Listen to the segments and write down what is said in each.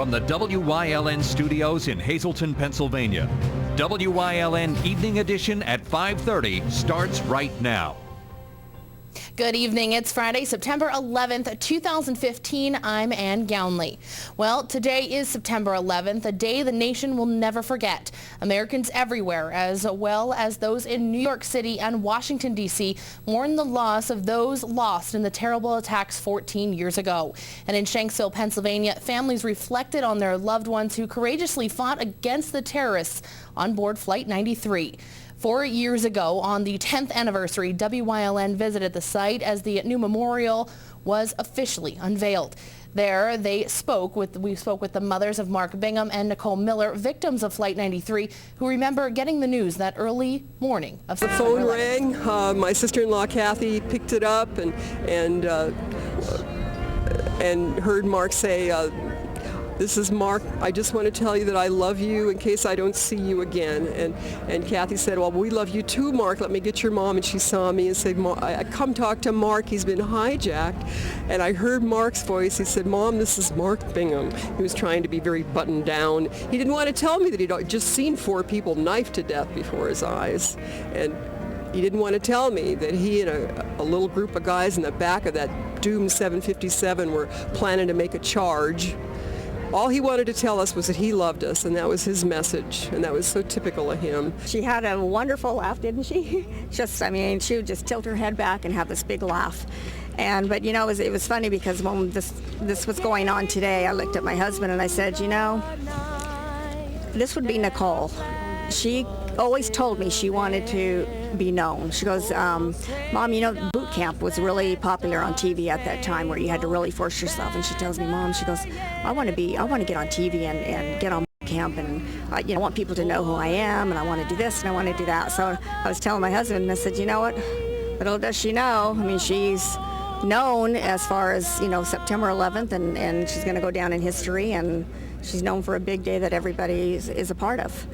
from the WYLN studios in Hazleton, Pennsylvania. WYLN Evening Edition at 5:30 starts right now. Good evening. It's Friday, September 11th, 2015. I'm Ann Gownley. Well, today is September 11th, a day the nation will never forget. Americans everywhere, as well as those in New York City and Washington, D.C., mourn the loss of those lost in the terrible attacks 14 years ago. And in Shanksville, Pennsylvania, families reflected on their loved ones who courageously fought against the terrorists on board Flight 93. 4 years ago, on the 10th anniversary, WYLN visited the site as the new memorial was officially unveiled. There, we spoke with the mothers of Mark Bingham and Nicole Miller, victims of Flight 93, who remember getting the news that early morning of September 11th. The phone rang. My sister-in-law Kathy picked it up and heard Mark say, "This is Mark. I just want to tell you that I love you in case I don't see you again." And Kathy said, "Well, we love you too, Mark. Let me get your mom." And she saw me and said, "I come talk to Mark. He's been hijacked." And I heard Mark's voice. He said, "Mom, this is Mark Bingham." He was trying to be very buttoned down. He didn't want to tell me that he'd just seen 4 people knifed to death before his eyes. And he didn't want to tell me that he and a little group of guys in the back of that doomed 757 were planning to make a charge. All he wanted to tell us was that he loved us, and that was his message, and that was so typical of him. She had a wonderful laugh, didn't she? She would just tilt her head back and have this big laugh. But you know, it was funny because when this was going on today, I looked at my husband and I said, you know, this would be Nicole. She always told me she wanted to be known. She goes, "Mom, you know, boot camp was really popular on TV at that time where you had to really force yourself." And she tells me, "Mom," she goes, I want to get on TV and get on boot camp, and I want people to know who I am, and I want to do this and I want to do that." So I was telling my husband, and I said, you know what, little does she know, I mean, she's known as far as, September 11th, and she's going to go down in history, and she's known for a big day that everybody is a part of.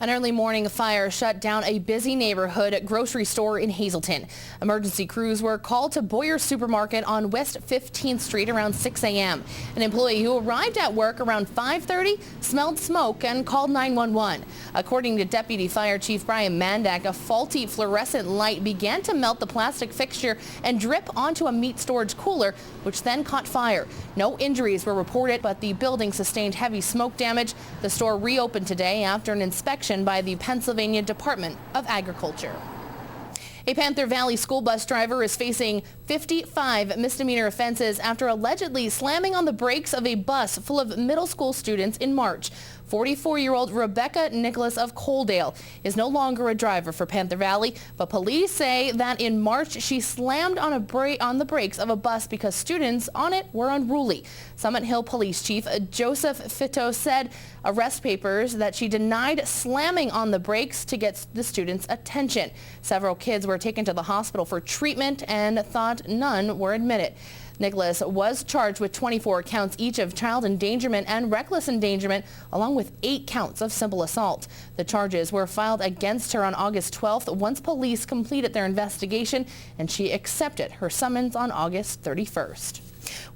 An early morning fire shut down a busy neighborhood grocery store in Hazleton. Emergency crews were called to Boyer's Supermarket on West 15th Street around 6 a.m. An employee who arrived at work around 5:30 smelled smoke and called 911. According to Deputy Fire Chief Brian Mandak, a faulty fluorescent light began to melt the plastic fixture and drip onto a meat storage cooler, which then caught fire. No injuries were reported, but the building sustained heavy smoke damage. The store reopened today after an inspection by the Pennsylvania Department of Agriculture. A Panther Valley school bus driver is facing 55 misdemeanor offenses after allegedly slamming on the brakes of a bus full of middle school students in March. 44-year-old Rebecca Nicholas of Coaldale is no longer a driver for Panther Valley, but police say that in March she slammed on the brakes of a bus because students on it were unruly. Summit Hill Police Chief Joseph Fitto said arrest papers that she denied slamming on the brakes to get the students' attention. Several kids were taken to the hospital for treatment and thought none were admitted. Nicholas was charged with 24 counts each of child endangerment and reckless endangerment, along with 8 counts of simple assault. The charges were filed against her on August 12th once police completed their investigation, and she accepted her summons on August 31st.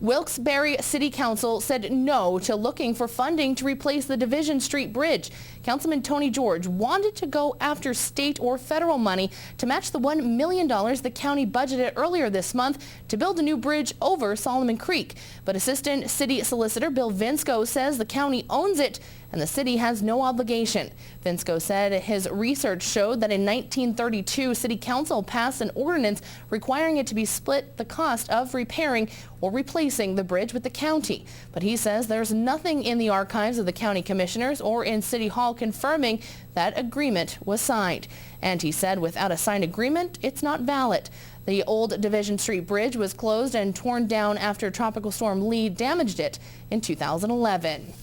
Wilkes-Barre City Council said no to looking for funding to replace the Division Street Bridge. Councilman Tony George wanted to go after state or federal money to match the $1 million the county budgeted earlier this month to build a new bridge over Solomon Creek. But Assistant City Solicitor Bill Vinsco says the county owns it and the city has no obligation. Vinsco said his research showed that in 1932, City Council passed an ordinance requiring it to be split the cost of repairing or replacing the bridge with the county. But he says there's nothing in the archives of the county commissioners or in City Hall confirming that agreement was signed. And he said without a signed agreement, it's not valid. The old Division Street Bridge was closed and torn down after Tropical Storm Lee damaged it in 2011.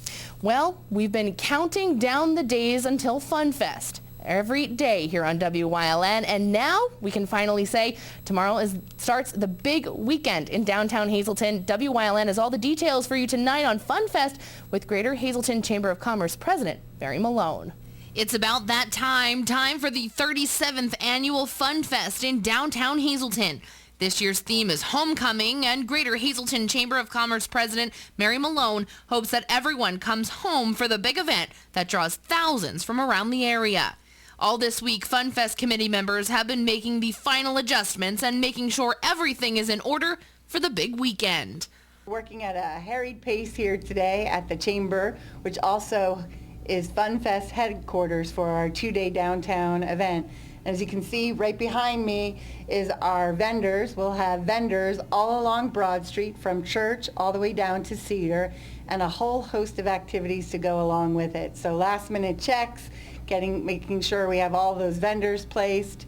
Well, we've been counting down the days until Fun Fest every day here on WYLN, and now we can finally say tomorrow starts the big weekend in downtown Hazleton. WYLN has all the details for you tonight on Fun Fest with Greater Hazleton Chamber of Commerce President Barry Malone. It's about that time for the 37th annual Fun Fest in downtown Hazleton. This year's theme is homecoming, and Greater Hazelton Chamber of Commerce President Mary Malone hopes that everyone comes home for the big event that draws thousands from around the area. All this week, FunFest committee members have been making the final adjustments and making sure everything is in order for the big weekend. Working at a harried pace here today at the Chamber, which also is FunFest headquarters for our two-day downtown event. As you can see, right behind me is our vendors. We'll have vendors all along Broad Street from Church all the way down to Cedar, and a whole host of activities to go along with it. So last-minute checks, making sure we have all those vendors placed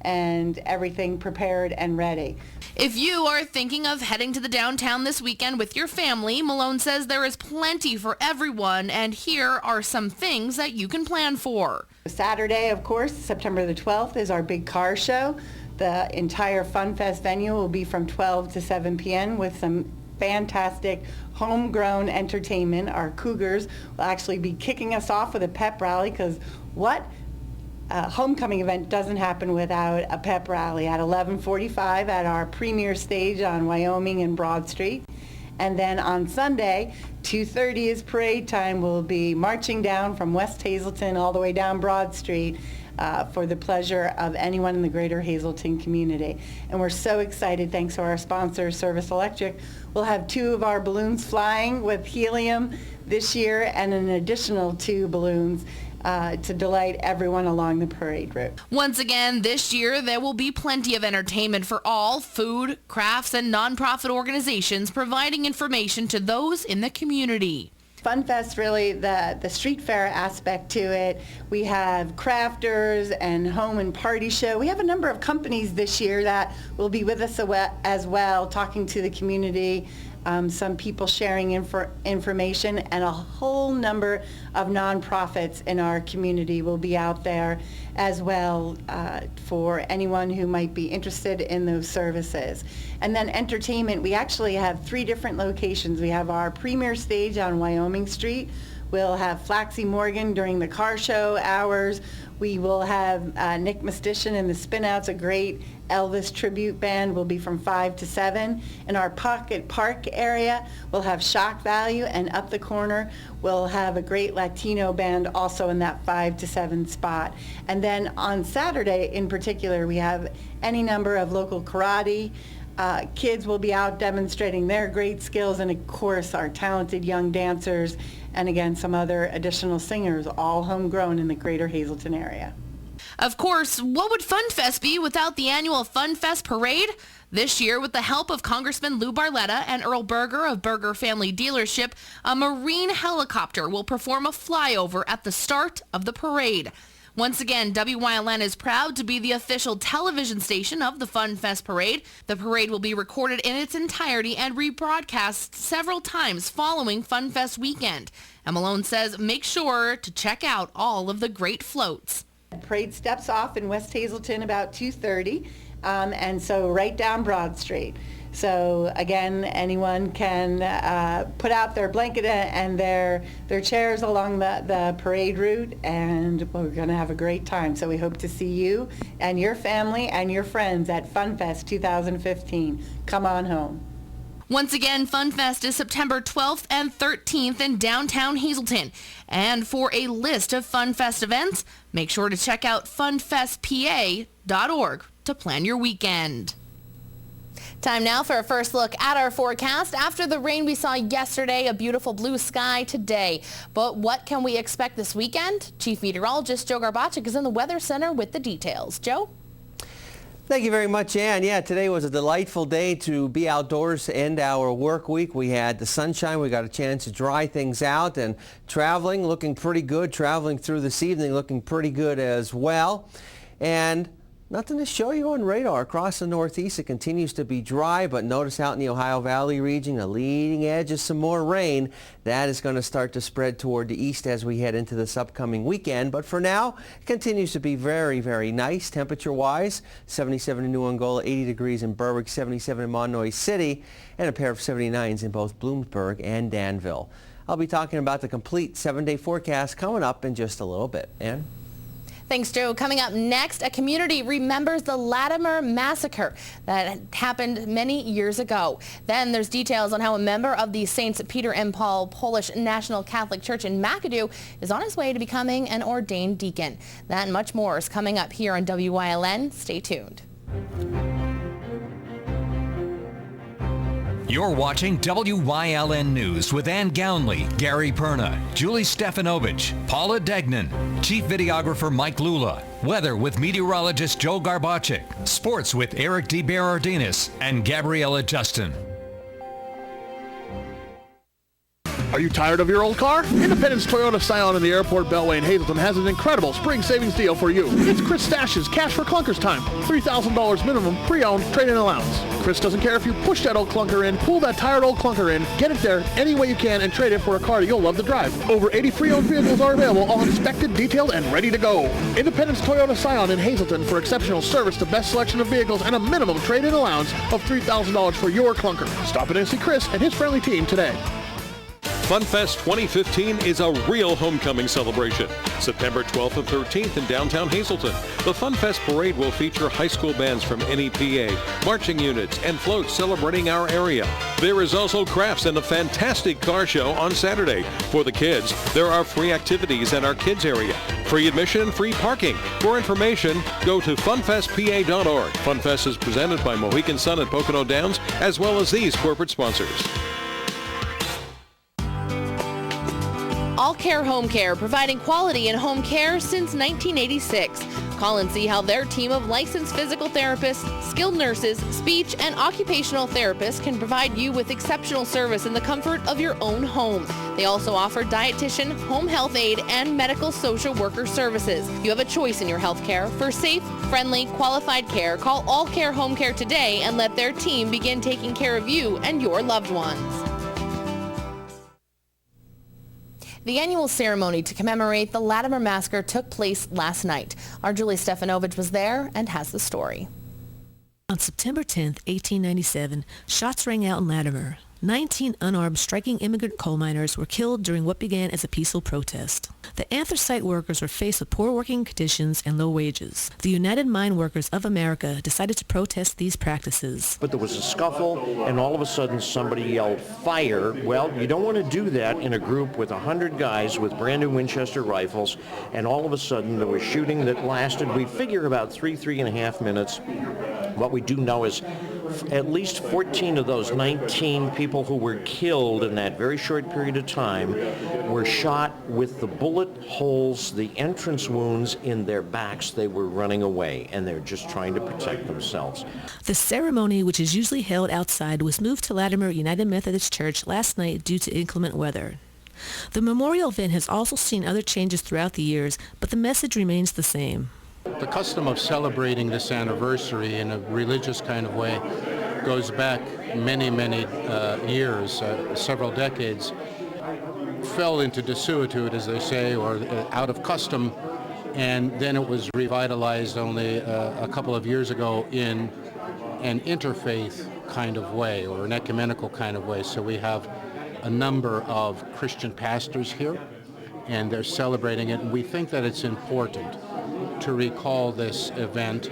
and everything prepared and ready. If you are thinking of heading to the downtown this weekend with your family, Malone says there is plenty for everyone, and here are some things that you can plan for. Saturday, of course, September the 12th, is our big car show. The entire FunFest venue will be from 12 to 7 p.m. with some fantastic homegrown entertainment. Our Cougars will actually be kicking us off with a pep rally, because what homecoming event doesn't happen without a pep rally at 11:45 at our premier stage on Wyoming and Broad Street. And then on Sunday, 2:30 is parade time. We'll be marching down from West Hazelton all the way down Broad Street for the pleasure of anyone in the greater Hazelton community. And we're so excited, thanks to our sponsor, Service Electric. We'll have 2 of our balloons flying with helium this year, and an additional 2 balloons to delight everyone along the parade route. Once again, this year there will be plenty of entertainment for all, food, crafts, and nonprofit organizations providing information to those in the community. FunFest, really the street fair aspect to it. We have crafters and home and party show. We have a number of companies this year that will be with us as well, talking to the community. Some people sharing information, and a whole number of nonprofits in our community will be out there as well for anyone who might be interested in those services. And then entertainment, we actually have 3 different locations. We have our premier stage on Wyoming Street. We'll have Flaxie Morgan during the car show hours. We will have Nick Mastician and the Spinouts, a great Elvis tribute band, will be from 5 to 7. In our Pocket Park area, we'll have Shock Value, and up the corner, we'll have a great Latino band also in that 5 to 7 spot. And then on Saturday in particular, we have any number of local karate. Kids will be out demonstrating their great skills, and of course our talented young dancers, and again some other additional singers, all homegrown in the greater Hazelton area. Of course, what would FunFest be without the annual FunFest Parade? This year, with the help of Congressman Lou Barletta and Earl Berger of Berger Family Dealership, a Marine helicopter will perform a flyover at the start of the parade. Once again, WYLN is proud to be the official television station of the FunFest Parade. The parade will be recorded in its entirety and rebroadcast several times following FunFest weekend. And Malone says make sure to check out all of the great floats. The parade steps off in West Hazelton about 2:30, and so right down Broad Street. So again, anyone can put out their blanket and their chairs along the parade route, and we're going to have a great time. So we hope to see you and your family and your friends at FunFest 2015. Come on home. Once again, FunFest is September 12th and 13th in downtown Hazelton. And for a list of FunFest events, make sure to check out funfestpa.org to plan your weekend. Time now for a first look at our forecast. After the rain we saw yesterday, a beautiful blue sky today. But what can we expect this weekend? Chief Meteorologist Joe Garbacik is in the Weather Center with the details. Joe? Thank you very much, Ann. Yeah, today was a delightful day to be outdoors to end our work week. We had the sunshine. We got a chance to dry things out, and traveling looking pretty good. Traveling through this evening looking pretty good as well. And nothing to show you on radar. Across the Northeast, it continues to be dry, but notice out in the Ohio Valley region, a leading edge of some more rain. That is going to start to spread toward the east as we head into this upcoming weekend. But for now, it continues to be very, very nice temperature-wise. 77 in New Angola, 80 degrees in Berwick, 77 in Monoy City, and a pair of 79s in both Bloomsburg and Danville. I'll be talking about the complete 7-day forecast coming up in just a little bit. Ann? Thanks, Joe. Coming up next, a community remembers the Latimer massacre that happened many years ago. Then there's details on how a member of the Saints Peter and Paul Polish National Catholic Church in McAdoo is on his way to becoming an ordained deacon. That and much more is coming up here on WYLN. Stay tuned. You're watching WYLN News with Ann Gownley, Gary Perna, Julie Stefanovich, Paula Degnan, Chief Videographer Mike Lula, weather with meteorologist Joe Garbacik, sports with Eric DeBerardinis and Gabriella Justin. Are you tired of your old car? Independence Toyota Scion in the Airport Beltway in Hazleton has an incredible spring savings deal for you. It's Chris Stash's Cash for Clunkers time. $3,000 minimum pre-owned trade-in allowance. Chris doesn't care if you push that old clunker in, pull that tired old clunker in, get it there any way you can and trade it for a car you'll love to drive. Over 80 pre-owned vehicles are available, all inspected, detailed, and ready to go. Independence Toyota Scion in Hazleton for exceptional service, the best selection of vehicles, and a minimum trade-in allowance of $3,000 for your clunker. Stop in and see Chris and his friendly team today. FunFest 2015 is a real homecoming celebration. September 12th and 13th in downtown Hazleton. The FunFest parade will feature high school bands from NEPA, marching units, and floats celebrating our area. There is also crafts and a fantastic car show on Saturday. For the kids, there are free activities at our kids area. Free admission and free parking. For information, go to funfestpa.org. FunFest is presented by Mohican Sun at Pocono Downs, as well as these corporate sponsors. All Care Home Care, providing quality in home care since 1986. Call and see how their team of licensed physical therapists, skilled nurses, speech, and occupational therapists can provide you with exceptional service in the comfort of your own home. They also offer dietitian, home health aide, and medical social worker services. You have a choice in your health care. For safe, friendly, qualified care, call All Care Home Care today and let their team begin taking care of you and your loved ones. The annual ceremony to commemorate the Latimer Massacre took place last night. Our Julie Stefanovich was there and has the story. On September 10, 1897, shots rang out in Latimer. 19 unarmed striking immigrant coal miners were killed during what began as a peaceful protest. The anthracite workers were faced with poor working conditions and low wages. The United Mine Workers of America decided to protest these practices. But there was a scuffle, and all of a sudden somebody yelled, "Fire!" Well, you don't want to do that in a group with 100 guys with brand new Winchester rifles, and all of a sudden there was shooting that lasted, we figure, about 3.5 minutes. What we do know is at least 14 of those 19 people who were killed in that very short period of time were shot with the bullet holes, the entrance wounds in their backs. They were running away, and they're just trying to protect themselves. The ceremony, which is usually held outside, was moved to Latimer United Methodist Church last night due to inclement weather. The memorial event has also seen other changes throughout the years, but the message remains the same. The custom of celebrating this anniversary in a religious kind of way goes back many, many years, several decades. Fell into desuetude, as they say, or out of custom, and then it was revitalized only a couple of years ago in an interfaith kind of way, or an ecumenical kind of way. So we have a number of Christian pastors here, and they're celebrating it, and we think that it's important to recall this event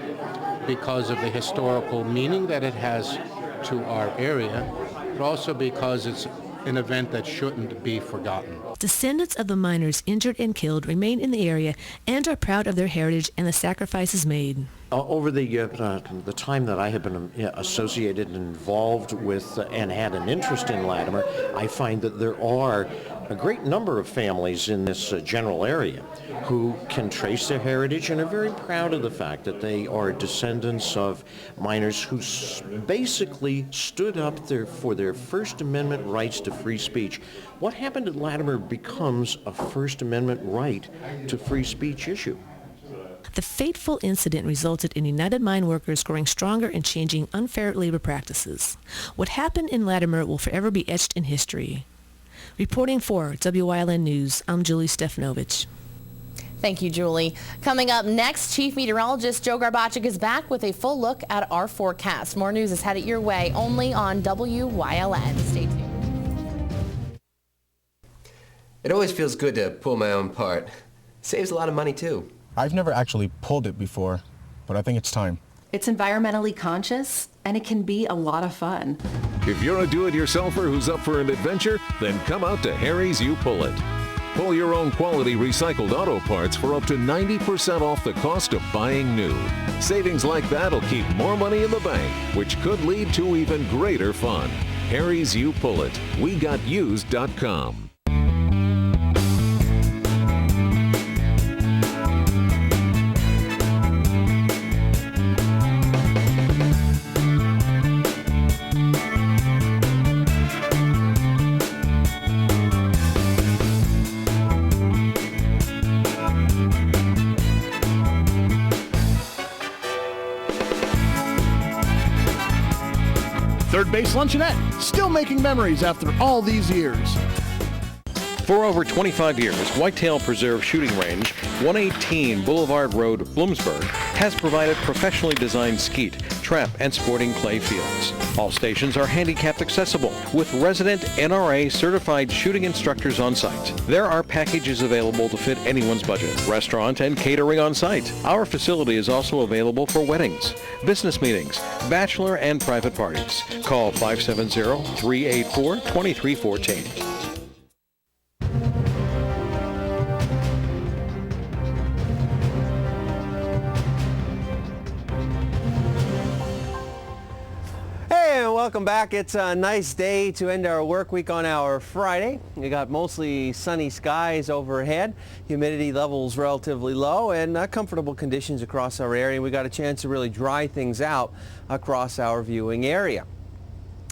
because of the historical meaning that it has to our area, but also because it's an event that shouldn't be forgotten. Descendants of the miners injured and killed remain in the area and are proud of their heritage and the sacrifices made. Over the time that I have been associated and involved with and had an interest in Latimer, I find that there are a great number of families in this general area who can trace their heritage and are very proud of the fact that they are descendants of miners who basically stood up for their First Amendment rights to free speech. What happened at Latimer becomes a First Amendment right to free speech issue. The fateful incident resulted in United Mine Workers growing stronger and changing unfair labor practices. What happened in Latimer will forever be etched in history. Reporting for WYLN News, I'm Julie Stefanovich. Thank you, Julie. Coming up next, Chief Meteorologist Joe Garbacik is back with a full look at our forecast. More news is headed your way only on WYLN. Stay tuned. It always feels good to pull my own part. Saves a lot of money, too. I've never actually pulled it before, but I think it's time. It's environmentally conscious, and it can be a lot of fun. If you're a do-it-yourselfer who's up for an adventure, then come out to Harry's You Pull It. Pull your own quality recycled auto parts for up to 90% off the cost of buying new. Savings like that'll keep more money in the bank, which could lead to even greater fun. Harry's You Pull It. WeGotUsed.com. Third Base Luncheonette, still making memories after all these years. For over 25 years, Whitetail Preserve Shooting Range, 118 Boulevard Road, Bloomsburg, has provided professionally designed skeet, trap, and sporting clay fields. All stations are handicapped accessible with resident NRA certified shooting instructors on site. There are packages available to fit anyone's budget, restaurant and catering on site. Our facility is also available for weddings, business meetings, bachelor and private parties. Call 570-384-2314. Welcome back. It's a nice day to end our work week on our Friday. We got mostly sunny skies overhead, humidity levels relatively low, and comfortable conditions across our area. We got a chance to really dry things out across our viewing area.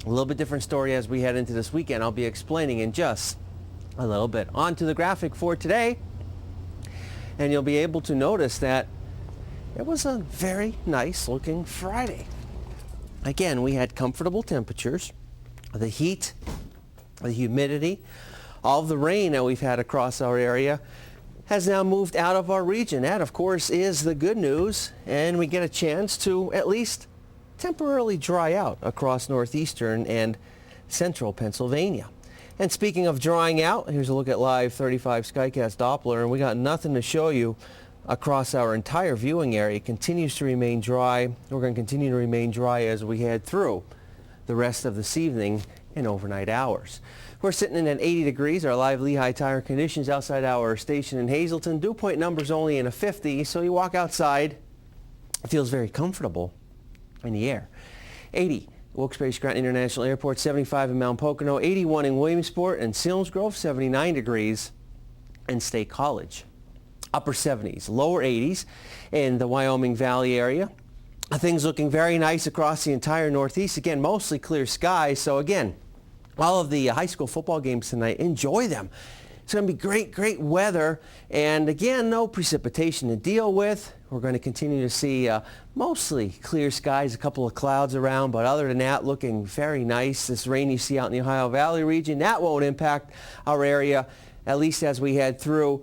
A little bit different story as we head into this weekend. I'll be explaining in just a little bit. On to the graphic for today, and you'll be able to notice that it was a very nice looking Friday. Again, we had comfortable temperatures. The heat, the humidity, all of the rain that we've had across our area has now moved out of our region. That, of course, is the good news, and we get a chance to at least temporarily dry out across northeastern and central Pennsylvania. And speaking of drying out, here's a look at Live 35 Skycast Doppler, and we got nothing to show you across our entire viewing area. It continues to remain dry. We're going to continue to remain dry as we head through the rest of this evening and overnight hours. We're sitting in at 80 degrees, our live Lehigh tire conditions outside our station in Hazleton. Dew point numbers only in a 50, so you walk outside, it feels very comfortable in the air. 80, Wilkes-Barre Scranton International Airport, 75 in Mount Pocono, 81 in Williamsport and Selinsgrove, 79 degrees in State College. Upper 70s, lower 80s in the Wyoming Valley area. Things looking very nice across the entire Northeast. Again, mostly clear skies. So again, all of the high school football games tonight, enjoy them. It's going to be great weather. And again, no precipitation to deal with. We're going to continue to see mostly clear skies, a couple of clouds around. But other than that, looking very nice. This rain you see out in the Ohio Valley region, that won't impact our area, at least as we head through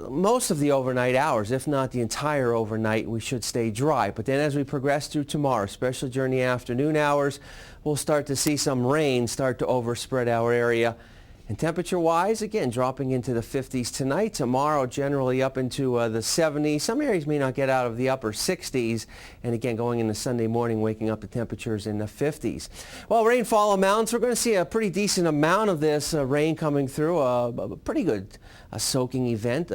most of the overnight hours. If not the entire overnight, we should stay dry. But then as we progress through tomorrow, especially during the afternoon hours, we'll start to see some rain start to overspread our area. And temperature-wise, again, dropping into the 50s tonight. Tomorrow, generally up into the 70s. Some areas may not get out of the upper 60s. And again, going into Sunday morning, waking up the temperatures in the 50s. Well, rainfall amounts, we're going to see a pretty decent amount of this rain coming through. A pretty good soaking event.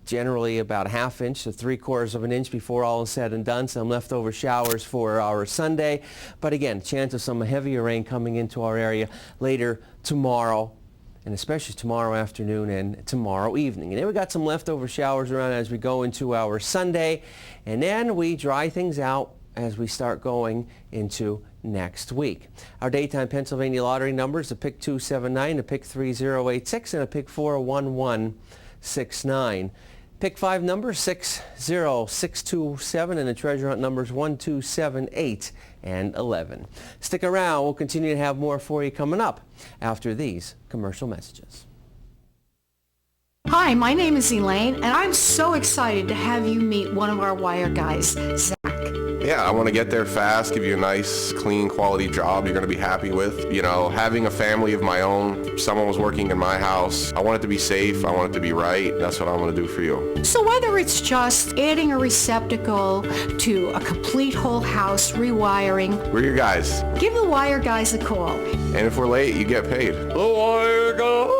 Generally about a ½ inch to 3/4 of an inch before all is said and done. Some leftover showers for our Sunday. But again, chance of some heavier rain coming into our area later tomorrow, and especially tomorrow afternoon and tomorrow evening. And then we got some leftover showers around as we go into our Sunday, and then we dry things out as we start going into next week. Our daytime Pennsylvania lottery numbers: a pick 279, a pick 3086, and a pick 41169. Pick 5 numbers 60627, and the treasure hunt numbers 1278 and 11. Stick around. We'll continue to have more for you coming up after these commercial messages. Hi, my name is Elaine, and I'm so excited to have you meet one of our wire guys, Zach. Yeah, I want to get there fast, give you a nice, clean, quality job you're going to be happy with. You know, having a family of my own, someone was working in my house. I want it to be safe. I want it to be right. That's what I want to do for you. So whether it's just adding a receptacle to a complete whole house rewiring, We're your guys. give the wire guys a call. And if we're late, you get paid. The Wire Guys!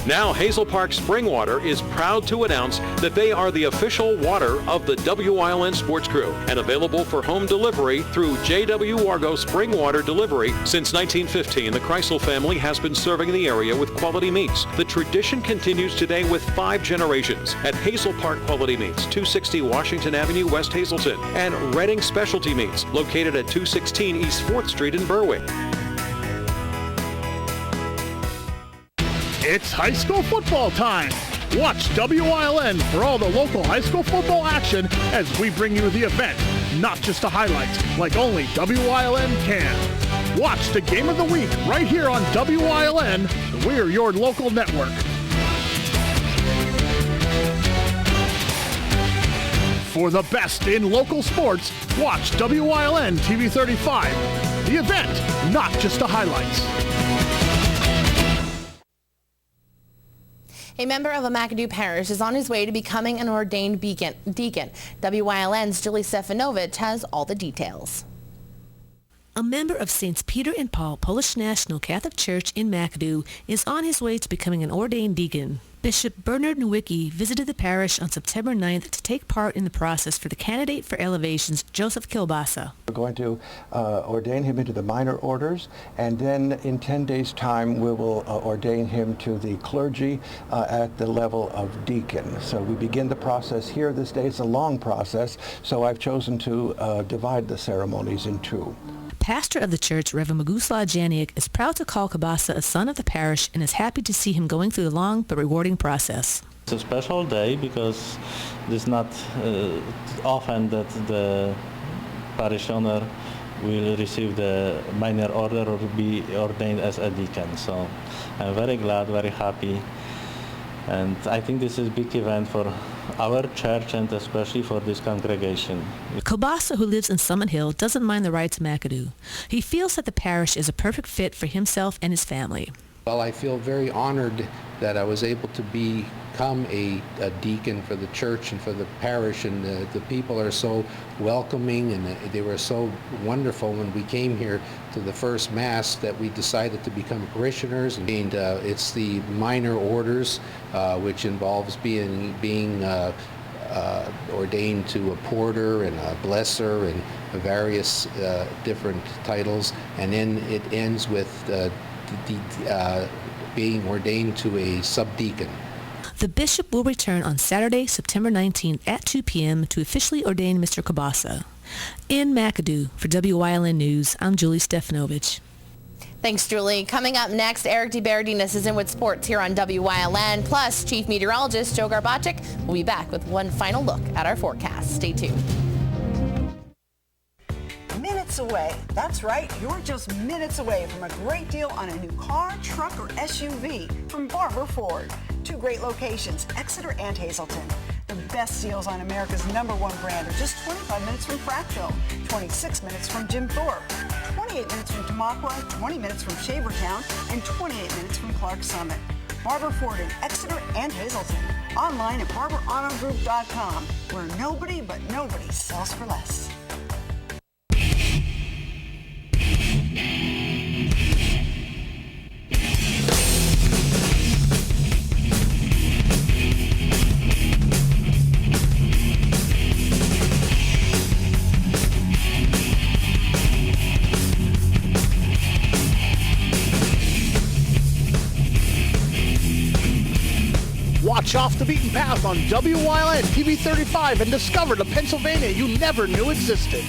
Now Hazel Park Spring Water is proud to announce that they are the official water of the WILN Sports Crew and available for home delivery through JW Wargo Spring Water Delivery. Since 1915, the Kreisel family has been serving the area with quality meats. The tradition continues today with 5 generations at Hazel Park Quality Meats, 260 Washington Avenue, West Hazelton, and Redding Specialty Meats, located at 216 East 4th Street in Berwick. It's high school football time. Watch WILN for all the local high school football action as we bring you the event, not just the highlights, like only WILN can. Watch the game of the week right here on WILN. We're your local network. For the best in local sports, watch WILN TV 35. The event, not just the highlights. A member of a McAdoo parish is on his way to becoming an ordained deacon. WILN's Julie Stefanovich has all the details. A member of Saints Peter and Paul Polish National Catholic Church in McAdoo is on his way to becoming an ordained deacon. Bishop Bernard Nowicki visited the parish on September 9th to take part in the process for the candidate for elevations, Joseph Kilbasa. We're going to ordain him into the minor orders, and then in 10 days' time we will ordain him to the clergy at the level of deacon. So we begin the process here this day. It's a long process, so I've chosen to divide the ceremonies in 2. Pastor of the church, Reverend Maguslaw Janiak, is proud to call Kilbasa a son of the parish and is happy to see him going through the long but rewarding process. It's a special day because it's not often that the parishioner will receive the minor order or be ordained as a deacon. So I'm very glad, very happy. And I think this is a big event for our church and especially for this congregation. Kilbasa, who lives in Summit Hill, doesn't mind the ride to McAdoo. He feels that the parish is a perfect fit for himself and his family. Well, I feel very honored that I was able to become a deacon for the church and for the parish, and the people are so welcoming, and they were so wonderful when we came here to the first Mass that we decided to become parishioners. And it's the minor orders, which involves being ordained to a porter and a blesser and various different titles, and then it ends with being ordained to a subdeacon. The bishop will return on Saturday, September 19th at 2 p.m. to officially ordain Mr. Kilbasa. In McAdoo, for WILN News, I'm Julie Stefanovich. Thanks, Julie. Coming up next, Eric DeBerardinis is in with sports here on WILN. Plus, Chief Meteorologist Joe Garbacik will be back with one final look at our forecast. Stay tuned. Minutes away. That's right, you're just minutes away from a great deal on a new car, truck, or SUV from Barber Ford. 2 great locations, Exeter and Hazleton. The best deals on America's #1 brand are just 25 minutes from Prattville, 26 minutes from Jim Thorpe, 28 minutes from Tamaqua, 20 minutes from Shavertown, and 28 minutes from Clark Summit. Barber Ford in Exeter and Hazleton. Online at barberautogroup.com, where nobody but nobody sells for less. Watch Off the Beaten Path on WILN TV 35 and discover the Pennsylvania you never knew existed.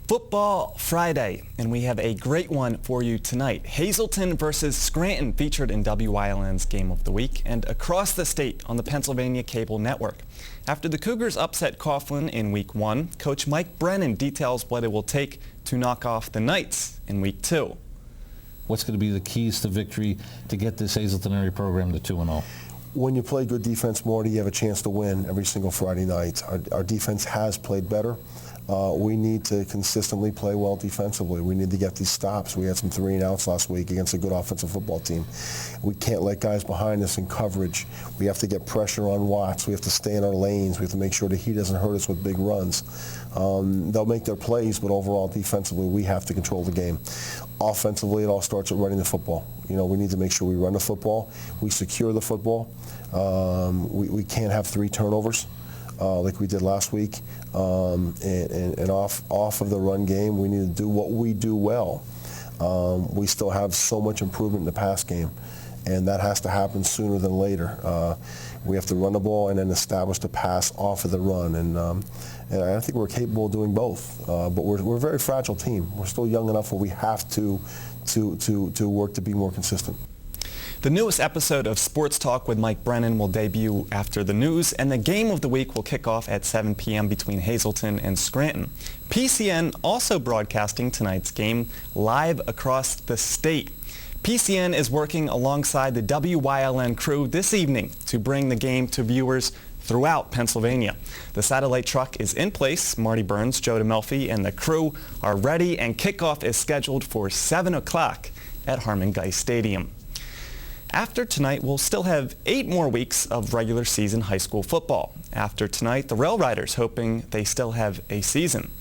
Football Friday, and we have a great one for you tonight. Hazleton versus Scranton featured in WILN's Game of the Week and across the state on the Pennsylvania Cable Network. After the Cougars upset Coughlin in Week 1, Coach Mike Brennan details what it will take to knock off the Knights in Week 2. what's going to be the keys to victory to get this Hazleton area program to 2-0? When you play good defense, Marty, you have a chance to win every single Friday night. Our defense has played better. We need to consistently play well defensively. We need to get these stops. We had some 3-and-outs last week against a good offensive football team. We can't let guys behind us in coverage. We have to get pressure on Watts. We have to stay in our lanes. We have to make sure that he doesn't hurt us with big runs. They'll make their plays, but overall defensively, we have to control the game. Offensively, it all starts with running the football. You know, we need to make sure we run the football, we secure the football. We can't have 3 turnovers. Like we did last week, and off of the run game, we need to do what we do well. We still have so much improvement in the pass game, and that has to happen sooner than later. We have to run the ball and then establish the pass off of the run, and I think we're capable of doing both. But we're a very fragile team. We're still young enough where we have to work to be more consistent. The newest episode of Sports Talk with Mike Brennan will debut after the news, and the game of the week will kick off at 7 p.m. between Hazleton and Scranton. PCN also broadcasting tonight's game live across the state. PCN is working alongside the WYLN crew this evening to bring the game to viewers throughout Pennsylvania. The satellite truck is in place. Marty Burns, Joe DeMelfi, and the crew are ready, and kickoff is scheduled for 7 o'clock at Harmon Geist Stadium. After tonight, we'll still have 8 more weeks of regular season high school football. After tonight, the Rail Riders hoping they still have a season.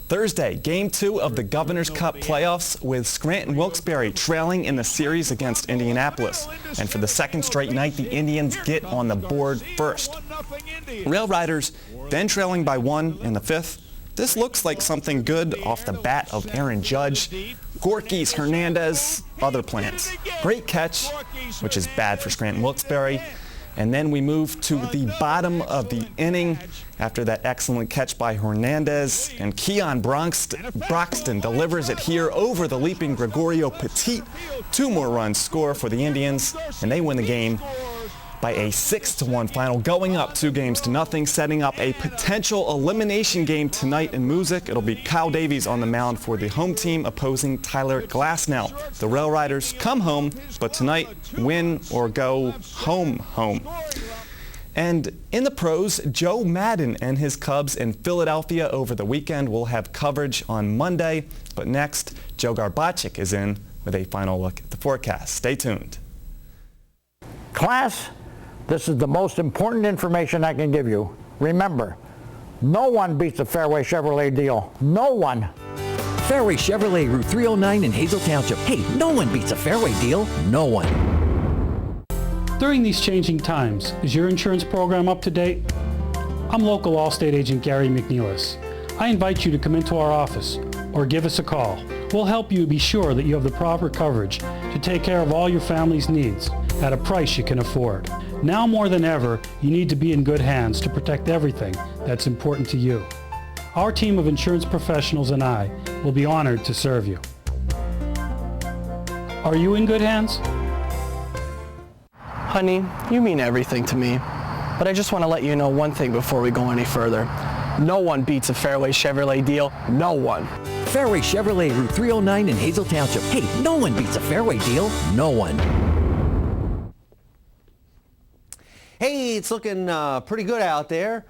Thursday, Game 2 of the Governor's Cup playoffs with Scranton-Wilkes-Barre trailing in the series against Indianapolis. And for the second straight night, the Indians get on the board first. Rail Riders then trailing by 1 in the 5th. This looks like something good off the bat of Aaron Judge. Gorky's, Hernandez, other plans. Great catch, which is bad for Scranton-Wilkes-Barre. And then we move to the bottom of the inning after that excellent catch by Hernandez. And Keon Broxton delivers it here over the leaping Gregorio Petit. 2 more runs score for the Indians, and they win the game by a 6-1 final, going up 2-0, setting up a potential elimination game tonight in Music. It'll be Kyle Davies on the mound for the home team opposing Tyler Glasnow. The Rail Riders come home, but tonight, win or go home. And in the pros, Joe Madden and his Cubs in Philadelphia over the weekend will have coverage on Monday. But next, Joe Garbacik is in with a final look at the forecast. Stay tuned. Class, this is the most important information I can give you. Remember, no one beats a Fairway Chevrolet deal. No one. Fairway Chevrolet, Route 309 in Hazel Township. Hey, no one beats a Fairway deal. No one. During these changing times, is your insurance program up to date? I'm local Allstate agent Gary McNeilis. I invite you to come into our office or give us a call. We'll help you be sure that you have the proper coverage to take care of all your family's needs at a price you can afford. Now more than ever, you need to be in good hands to protect everything that's important to you. Our team of insurance professionals and I will be honored to serve you. Are you in good hands? Honey, you mean everything to me. But I just want to let you know one thing before we go any further. No one beats a Fairway Chevrolet deal. No one. Fairway Chevrolet, Route 309 in Hazel Township. Hey, no one beats a Fairway deal. No one. Hey, it's looking pretty good out there.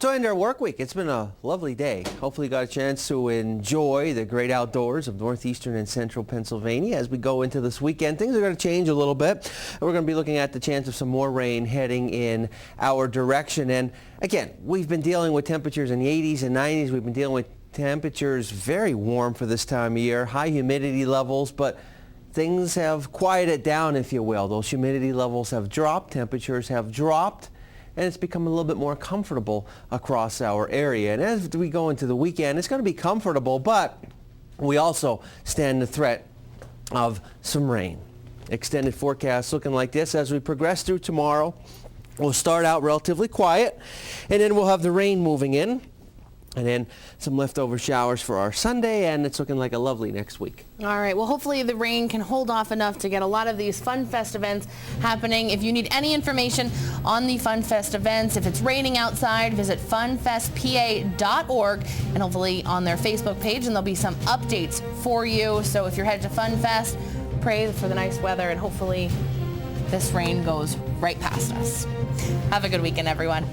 To end our work week, it's been a lovely day. Hopefully you got a chance to enjoy the great outdoors of northeastern and central Pennsylvania. As we go into this weekend, things are going to change a little bit. We're going to be looking at the chance of some more rain heading in our direction. And again, we've been dealing with temperatures in the 80s and 90s. We've been dealing with temperatures very warm for this time of year, high humidity levels, but things have quieted down, if you will. Those humidity levels have dropped, temperatures have dropped, and it's become a little bit more comfortable across our area. And as we go into the weekend, it's going to be comfortable, but we also stand the threat of some rain. Extended forecast looking like this as we progress through tomorrow. We'll start out relatively quiet, and then we'll have the rain moving in, and then some leftover showers for our Sunday, and it's looking like a lovely next week. All right. Well, hopefully the rain can hold off enough to get a lot of these Fun Fest events happening. If you need any information on the Fun Fest events, if it's raining outside, visit funfestpa.org and hopefully on their Facebook page, and there'll be some updates for you. So if you're headed to Fun Fest, pray for the nice weather, and hopefully this rain goes right past us. Have a good weekend, everyone.